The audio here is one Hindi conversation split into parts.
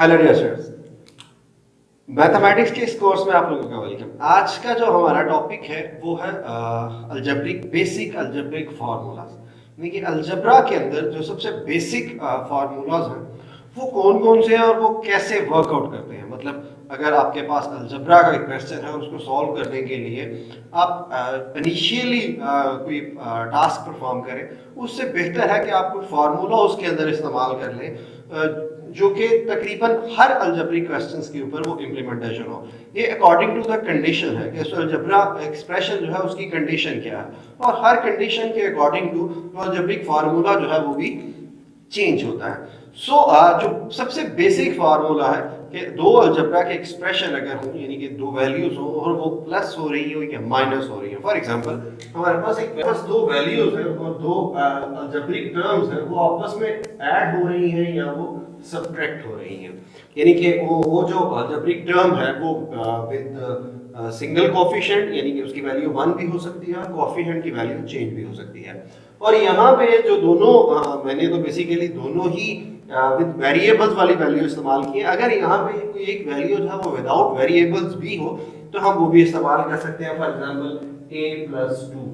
हेलो डियर स्टूडेंट्स, मैथमेटिक्स के इस कोर्स में आप लोगों का वेलकम। आज का जो हमारा टॉपिक है वो है अलजेब्रिक बेसिक अलजेब्रिक फार्मूलाज। यानी कि अलजेब्रा के अंदर जो सबसे बेसिक फार्मूलाज हैं वो कौन कौन से हैं और वो कैसे वर्कआउट करते हैं। मतलब अगर आपके पास अलजेब्रा का एक क्वेश्चन है और उसको सॉल्व करने के लिए आप इनिशियली कोई टास्क परफॉर्म करें, उससे बेहतर है कि आप कोई फार्मूला उसके अंदर इस्तेमाल कर लें जो कि तकरीबन हर अलजेब्रिक क्वेश्चंस के ऊपर वो इम्प्लीमेंटेशन हो। ये अकॉर्डिंग टू द कंडीशन है कि अलजेब्रा एक्सप्रेशन जो है उसकी कंडीशन क्या है और हर कंडीशन के अकॉर्डिंग टू अलजेब्रिक फार्मूला जो है वो भी चेंज होता है। जो सबसे बेसिक फार्मूला है कि दो अलजेब्रा के एक्सप्रेशन अगर हो, यानी कि दो वैल्यूज हो और वो प्लस हो रही हो या माइनस हो रही हो। फॉर एग्जांपल हमारे पास दो वैल्यूज है और दो अलजेब्रिक टर्म्स है, वो आपस में ऐड हो रही हैं या वो सब्ट्रैक्ट हो रही हैं। यानी कि वो जो अलजेब्रिक टर्म है वो विद सिंगल कोफिशिएंट, यानी कि उसकी वैल्यू 1 भी हो सकती है और कोफिशिएंट की वैल्यू चेंज भी हो सकती है। और यहाँ पे जो दोनों मैंने तो बेसिकली दोनों ही विद वेरिएबल्स वाली वैल्यू इस्तेमाल की है। अगर यहाँ पे कोई एक वैल्यू जो है वो विदाउट वेरिएबल्स भी हो तो हम वो भी इस्तेमाल कर सकते हैं। For example a+2।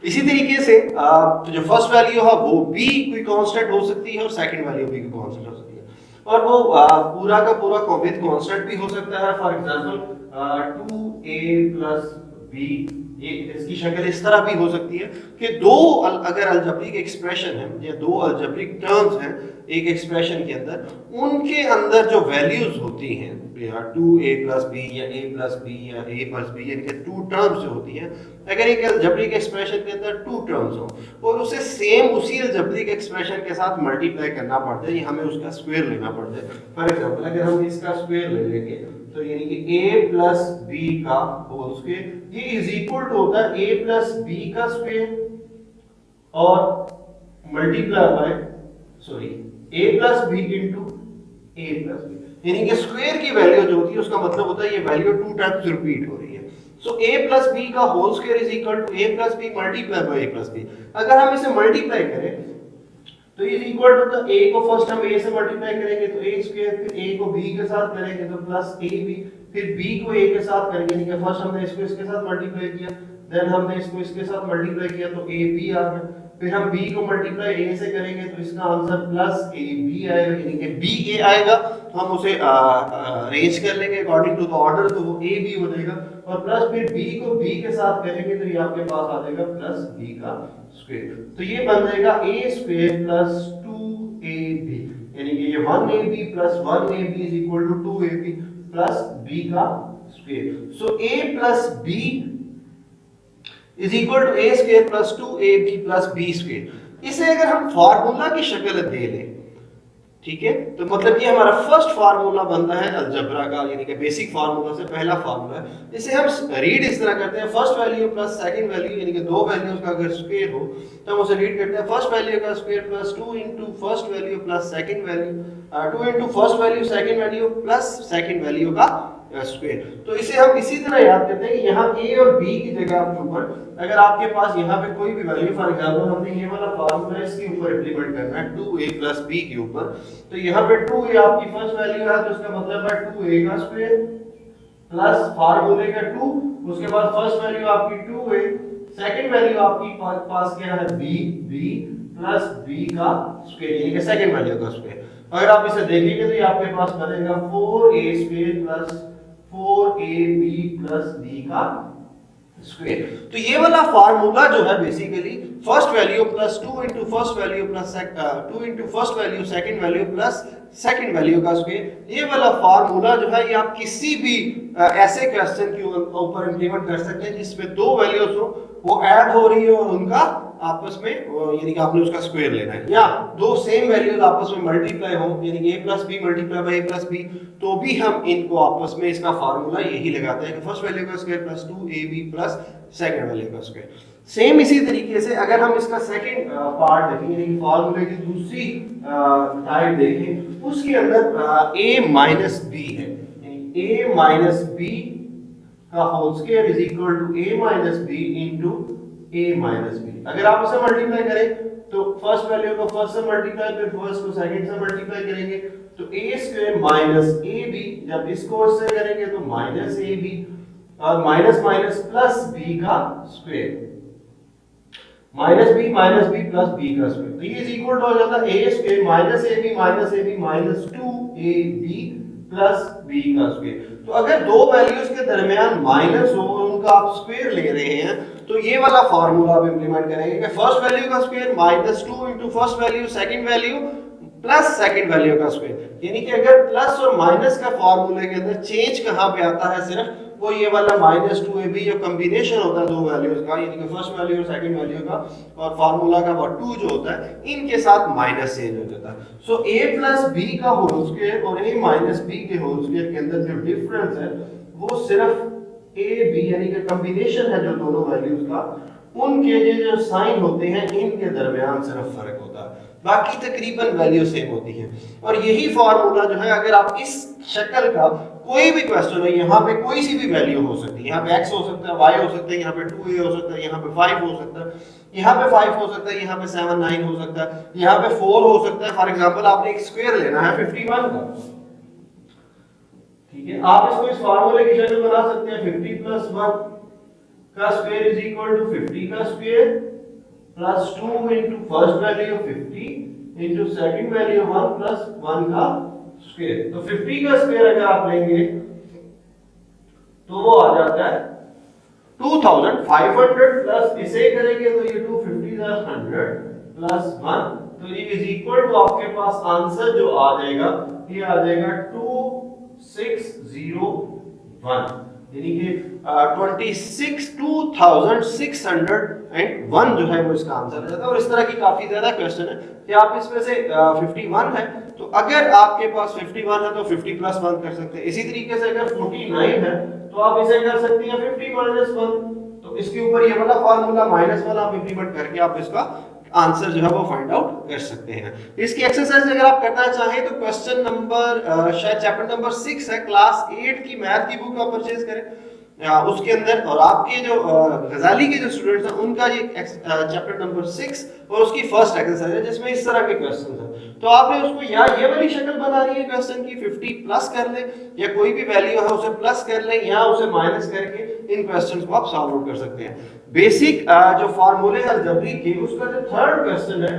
इसी तरीके से जो फर्स्ट वैल्यू है वो भी कोई कांस्टेंट हो सकती है और सेकंड वैल्यू भी कोई कांस्टेंट हो सकती है और वो पूरा का पूरा विद कांस्टेंट भी हो सकता है। फॉर एग्जांपल 2a+b, ये इसकी शक्ल इस तरह भी हो सकती है कि अगर अलजेब्रिक एक्सप्रेशन है या दो अलजेब्रिक टर्म्स हैं एक एक्सप्रेशन के अंदर, उनके अंदर जो वैल्यूज होती हैं या 2a+b या a+b या a+b, यानी कि टू टर्म्स जो होती हैं, अगर एक अलजेब्रिक एक्सप्रेशन के अंदर टू टर्म्स हो और उसे सेम उसी अलजेब्रिक एक्सप्रेशन के साथ मल्टीप्लाई करना पड़ता है, हमें उसका स्क्वायर लेना पड़ता है। फॉर एग्जांपल अगर हम इसका स्क्वायर ले लेंगे तो यानी कि a+b का होल स्क्वायर, ये इज इक्वल टू होता है a+b का स्क्वायर और multiply by a+b into a+b, यानी कि स्क्वायर की वैल्यू जो होती है उसका मतलब होता है ये वैल्यू टू टाइम्स रिपीट हो रही है। सो a+b का whole square is equal to a+b multiply by a+b। अगर हम इसे मल्टीप्लाई करें तो is equal to the a को फर्स्ट हम a से मल्टीप्लाई करेंगे तो a स्क्वायर, फिर a को b के साथ करेंगे तो प्लस ab, फिर b को a के साथ करेंगे, यानी कि फर्स्ट हमने इसको इसके साथ मल्टीप्लाई किया, देन हमने इसको इसके साथ मल्टीप्लाई किया तो ab आ गया, फिर हम b को मल्टीप्लाई a से करेंगे तो इसका आंसर प्लस ab आएगा, यानी कि ba आएगा। तो हम उसे अरेंज कर लेंगे अकॉर्डिंग टू द ऑर्डर, तो वो ab हो जाएगा और प्लस फिर b को b के साथ करेंगे तो ये आपके पास आ जाएगा प्लस b का स्क्वायर। तो ये बन जाएगा a स्क्वायर प्लस 2ab, यानी कि ये 1ab plus 1ab is equal to 2ab plus b का square. So a plus b is equal to a square plus 2ab plus b square. इसे अगर हम फार्मूला की शक्ल दे लें, ठीक है, तो मतलब ये हमारा फर्स्ट फार्मूला बनता है अलजेब्रा का, यानी कि बेसिक फार्मूला से पहला फार्मूला है। इसे हम रीड इस तरह करते हैं, first value plus second value, यानी कि दो वैल्यूज का अगर स्क्वायर हो तो हम उसे रीड करते हैं फर्स्ट वैल्यू का square plus 2 into first value plus second value, 2 into first value second value plus second value का स्क्वायर। तो इसे हम इसी तरह याद करते हैं कि यहाँ a और b की जगह के ऊपर अगर आपके पास यहाँ पे कोई भी वैल्यू, फॉर एग्जांपल हमने ये वाला फार्मूला इसके ऊपर इंप्लीमेंट करना है 2a प्लस b के ऊपर, तो यहाँ पे 2a आपकी फर्स्ट वैल्यू है तो इसका मतलब है 2a का स्क्वायर प्लस फार्मूले का 2, उसके बाद फर्स्ट वैल्यू आपकी 2a, सेकंड वैल्यू आपकी पास क्या है b प्लस b का स्क्वायर, यानी कि सेकंड वैल्यू का स्क्वायर। अगर आप इसे देखेंगे तो ये आपके पास बनेगा 4a square plus 4ab plus b का स्क्वायर। तो ये वाला फार्मूला जो है basically first value plus 2 into first value plus 2 into first value second value plus second value का स्क्वायर, ये वाला फार्मूला जो है ये आप किसी भी ऐसे क्वेश्चन के ऊपर इंप्लीमेंट कर सकते हैं जिसमें दो वैल्यूज हो वो ऐड हो रही हो और उनका आपस में यानी कि आपने उसका स्क्वायर लेना है, या दो सेम वैल्यूज आपस में मल्टीप्लाई हो, यानी कि a+b मल्टीप्लाई बाय a+b, तो भी हम इनको आपस में इसका फार्मूला यही लगाते हैं कि फर्स्ट वैल्यू का square plus 2ab plus second value का स्क्वायर। सेम इसी तरीके से अगर हम इसका सेकंड पार्ट देखें, यानी कि फार्मूले की दूसरी टाइप देखें, उसके अंदर a-b है, यानी a-b का whole square is equal to a-b into a-b। अगर आप इसे मल्टीप्लाई करें तो फर्स्ट वैल्यू को फर्स्ट से मल्टीप्लाई, फिर फर्स्ट को सेकंड से मल्टीप्लाई करेंगे तो a स्क्वायर माइनस ab, जब इसको इससे करेंगे तो माइनस ab, और माइनस माइनस प्लस b का square, minus b plus b का स्क्वायर, तो ये इज इक्वल टू हो जाता है a square minus ab minus 2ab plus b का स्क्वायर। तो अगर दो वैल्यूज के दरमियान माइनस हो और उनका आप स्क्वायर ले रहे हैं तो ये वाला फार्मूला आप इंप्लीमेंट करेंगे कि फर्स्ट वैल्यू का square minus 2 into first value second value plus second value का स्क्वायर, यानी कि अगर प्लस और माइनस का फार्मूले के अंदर चेंज कहां पे आता है, सिर्फ वो ये वाला माइनस 2ab जो कॉम्बिनेशन होता है दो वैल्यूज का, यानी कि फर्स्ट वैल्यू और सेकंड वैल्यू का, और फार्मूला का वो 2 जो होता है इनके साथ माइनस चेंज हो जाता है। सो a प्लस b का होल स्क्वायर और a माइनस b के होल स्क्वायर के अंदर जो डिफरेंस है वो सिर्फ a b यानी कि कॉम्बिनेशन है जो दोनों वैल्यूज का, उनके जो साइन होते हैं इनके दरमियान सिर्फ फर्क होता है, बाकी तकरीबन वैल्यू सेम होती है। और यही फार्मूला जो है अगर आप इस शक्ल का कोई भी क्वेश्चन है, यहाँ पे कोई सी भी वैल्यू हो सकती है, यहाँ पे x हो सकता है, y हो सकता है, यहाँ पे 2a हो सकता है, यहाँ पे 5 हो सकता है, यहाँ पे 5 हो सकता है, यहाँ पे 7 9 हो सकता है, यहाँ पे 4 हो सकता है। फॉर एग्जांपल आपने एक स्क्वायर लेना है 51 का, ठीक है, आप इसको इस फार्मूले की शक्ल बना सकते हैं 50 प्लस 1 का स्क्वायर इज इक्वल टू 50 का square plus 2 into first value 50 into second value 1 plus 1 का स्क्वायर। तो 50 का स्क्वायर अगर आप लेंगे तो वो आ जाता है 2500 प्लस इसे करेंगे तो ये 250 100 प्लस 1, तो ये इज इक्वल टू आपके पास आंसर जो आ जाएगा ये आ जाएगा 2601, यानी कि 26,601 जो है वो इसका आंसर आ जाता है। और इस तरह की काफी ज्यादा क्वेश्चन है कि आप इसमें से 51 है तो अगर आपके पास 51 है तो 50 प्लस 1 कर सकते हैं, इसी तरीके से अगर 49 है तो आप इसे कर सकते हैं 50 माइनस 1, तो इसके ऊपर ये वाला फार्मूला -1 आप इंप्लीमेंट करके आप इसका आंसर जो है वो फाइंड आउट कर सकते हैं। इसकी एक्सरसाइज अगर आप करना चाहें तो क्वेश्चन नंबर शायद चैप्टर नंबर 6 है, क्लास 8 की मैथ की बुक आप परचेज करें उसके अंदर, और आपके जो गजाली के जो स्टूडेंट्स हैं उनका ये चैप्टर नंबर 6 और उसकी फर्स्ट एक्सरसाइज है जिसमें इस तरह के क्वेश्चन हैं, तो आपने उसको या ये वाली शक्ल बनानी है क्वेश्चन की 50 प्लस कर ले या कोई भी वैल्यू है उसे प्लस कर ले या उसे माइनस करके इन क्वेश्चंस को आप सॉल्व आउट कर सकते हैं। बेसिक जो फार्मूले अलजेब्रिक के उसका जो थर्ड क्वेश्चन है,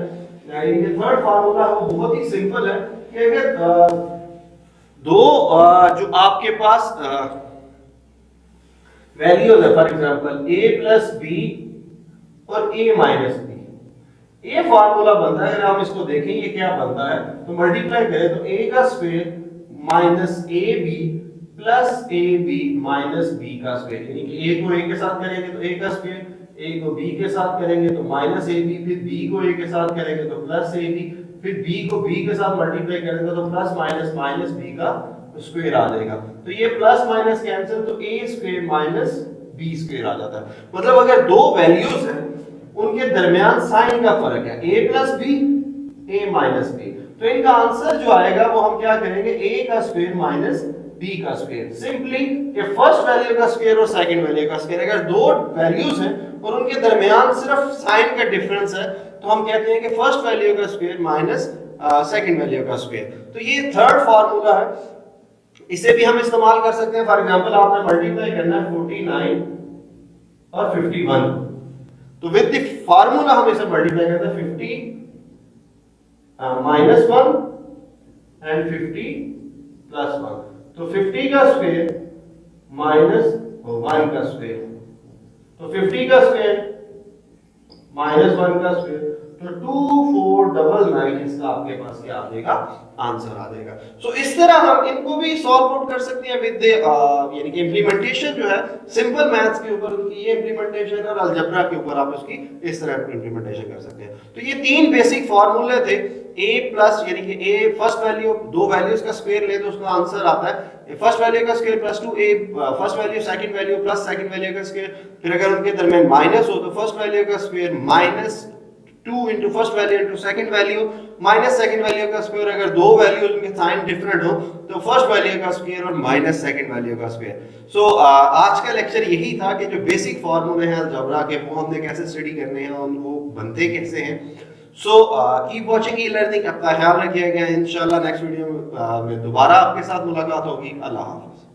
ये थर्ड फार्मूला है वो बहुत ही सिंपल है कि अगर दो जो आपके पास वैल्यूज है, for example a plus B और a माइनस बी, ये फार्मूला बनता है, अगर हम इसको देखें ये क्या बनता है तो मल्टीप्लाई करें तो a का square minus ab plus ab minus b का स्क्वायर, यानी कि a को a के साथ करेंगे तो a का स्क्वायर, a को b के साथ करेंगे तो माइनस ab, फिर b को a के साथ करेंगे तो प्लस ab, फिर b को b के साथ मल्टीप्लाई करेंगे तो प्लस माइनस माइनस b का स्क्वायर आ जाएगा, तो ये प्लस माइनस कैंसिल तो a square minus b square आ जाता है। मतलब अगर दो वैल्यूज हैं उनके दरमियान साइन का फर्क है a plus b a minus b, तो इनका आंसर जो आएगा वो हम क्या करेंगे a का स्क्वायर माइनस b का स्क्वायर, सिंपली कि फर्स्ट वैल्यू का स्क्वायर और सेकंड वैल्यू का स्क्वायर, अगर दो वैल्यूज हैं और उनके दरमियान सिर्फ साइन का डिफरेंस है तो हम कहते हैं कि फर्स्ट वैल्यू का स्क्वायर माइनस सेकंड वैल्यू का स्क्वायर। तो ये थर्ड फार्मूला है, इसे भी हम इस्तेमाल कर सकते हैं। फॉर एग्जांपल आपने मल्टीप्लाई करना है 49 और 51, तो विद द फार्मूला हम इसे मल्टीप्लाई करते हैं 50 माइनस 1 एंड 50 प्लस 1, तो 50 का स्क्वायर माइनस 1 का स्क्वायर, तो 50 का स्क्वायर माइनस 1 का स्क्वायर, तो 2499 इसका आपके पास क्या आ जाएगा, आंसर आ जाएगा। सो इस तरह हम इनको भी सॉल्व आउट कर सकते हैं विद यानी कि इंप्लीमेंटेशन जो है सिंपल मैथ्स के ऊपर उनकी ये इंप्लीमेंटेशन और अलजेब्रा के ऊपर आप उसकी इस तरह इंप्लीमेंटेशन कर सकते हैं। तो ये तीन बेसिक फार्मूले थे, a प्लस यानी कि a फर्स्ट वैल्यू दो वैल्यूज का स्क्वायर ले तो उसका आंसर आता है फर्स्ट वैल्यू का square plus 2a first value second value plus second value का स्क्वायर, फिर अगर उनके दरमियान माइनस हो तो फर्स्ट वैल्यू का square minus 2 into first value into second value minus second value का स्क्वायर, अगर दो वैल्यूज उनके साइन डिफरेंट हो तो फर्स्ट वैल्यू का स्क्वायर और माइनस सेकंड वैल्यू का स्क्वायर। सो आज का लेक्चर यही था कि जो बेसिक फार्मूले हैं अलजेब्रा के वो हमने कैसे स्टडी करने हैं और वो बनते कैसे हैं। So keep watching e learning, अपना ख्याल रखिएगा। इंशाल्लाह नेक्स्ट वीडियो में दोबारा आपके साथ मुलाकात होगी। अल्लाह हाफिज।